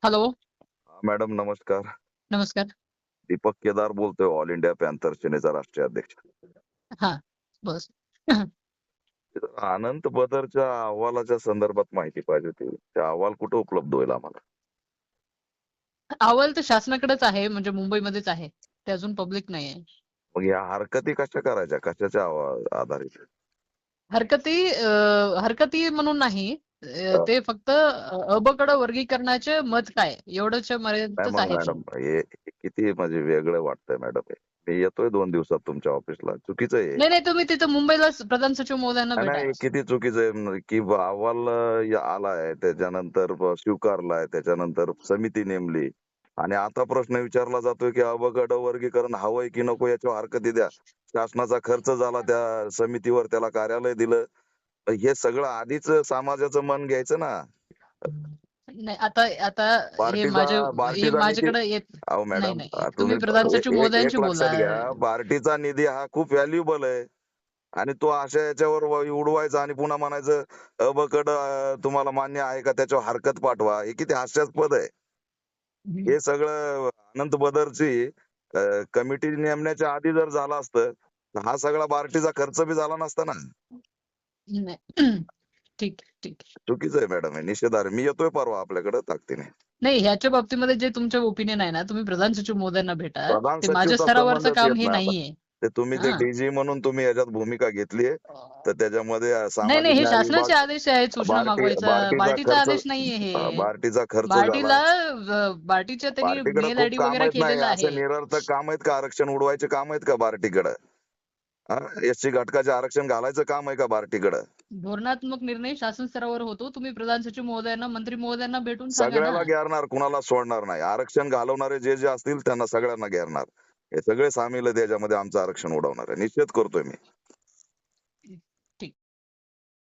Hello, madam नमस्कार. नमस्कार. दीपक केदार बोलतोय, ऑल इंडिया पॅन्थर सेनेचा राष्ट्रीय अध्यक्ष. हां, बस. अनंत बदरच्या अहवालाच्या संदर्भात माहिती पाहिजे होती. त्या अहवाल कुठे उपलब्ध होईल आम्हाला? अहवाल तर शासनाकडेच आहे, म्हणजे मुंबईमध्येच आहे. ते अजून पब्लिक नाहीये. मग या हरकती कशा करायच्या? कशाच्या आधारित? हरकती म्हणून नाही. ते फक्त अबकडं वर्गीकरणाचे मत काय एवढ्याच्या नाही मर्यादेतच मग आहे ते. मॅडम हे किती म्हणजे वेगळं वाटतंय मॅडम हे. मी येतोय 2 दिवसात तुमच्या ऑफिसला. चुकीचं आहे हे. नाही, नाही, तुम्ही तिथं मुंबईला प्रधान सचिव महोदयांना नाही, भेटा. नाही, हे किती चुकीचं आहे की अहवाल आलाय, त्याच्यानंतर स्वीकारलाय, त्याच्यानंतर समिती नेमली आणि आता प्रश्न विचारला जातोय की अवघड वर्गीकरण हवंय की नको याच्यावर हरकती द्या. शासनाचा खर्च झाला त्या समितीवर, त्याला कार्यालय दिलं. हे सगळं आधीच समाजाचं मन घ्यायचं ना. नाही, आता आता पार्टीचा हे पार्टीचा निधी. माझ्याकडे येत अहो नाही, मॅडम, नाही. तुम्ही तुम्ही प्रधान सचिव एक महोदयांशी बोला. लक्षात घ्या, पार्टीचा निधी हा खूप व्हॅल्युएबल आहे आणि तो अशा याच्यावर उडवायचा आणि पुन्हा म्हणायचं अबकड तुम्हाला मान्य आहे का, त्याच्यावर हरकत पाठवा. हे किती हास्यास्पद आहे. हं. हे सगळं अनंत बदरची कमिटी नेमण्याच्या आधी जर झालं असतं, तर हा सगळा पार्टीचा खर्च बी झाला नसता ना. नाही. ठीक, ठीक. चुकीचं आहे मॅडम, हे निषेधार्ह. मी येतोय परवा आपल्याकडे ताकदीने. नाही, ह्याच्या बाबतीमध्ये जे तुमचे ओपिनियन आहे ना, तुम्ही प्रधान सचिव महोदयांना भेटा. प्रधान ते माझ्या सचिवचा स्तरावरचं संबंधच काम येत हे नाही आता. नाहीये. ते तुम्ही ते हां. डीजी म्हणून तुम्ही याच्यात भूमिका घेतलीये, तर त्याच्यामध्ये नाही, नाही, सामाजिक हे न्याय शासनाचे विभाग, आदेश आहेत सूचना मागवायचा. बार्टीचा बार्टीचा खर्च, आदेश नाहीये हे. बार्टीचा खर्च झाला. बार्टीला बार्टीच्या त्यांनी बार्टीकडे मेल खूप आयडी काम वगैरे आहेत ना, हे केलेला असे आहे. निरर्थक काम आहेत का? आरक्षण उडवायचे काम आहेत का बार्टीकडे? एससी घटकाचे आरक्षण घालायचं काम आहे का बार्टीकडे? धोरणात्मक निर्णय शासन स्तरावर होतो. तुम्ही प्रधान सचिव महोदयांना, मंत्री महोदयांना भेटून सांगा ना. सगळ्याला घेरणार, कुणाला सोडणार नाही. आरक्षण घालवणारे जे जे असतील त्यांना सगळ्यांना घेरणार. हे सगळे सामील आहेत याच्यामध्ये, आमचं आरक्षण उडवणार आहे. निश्चित करतोय मी.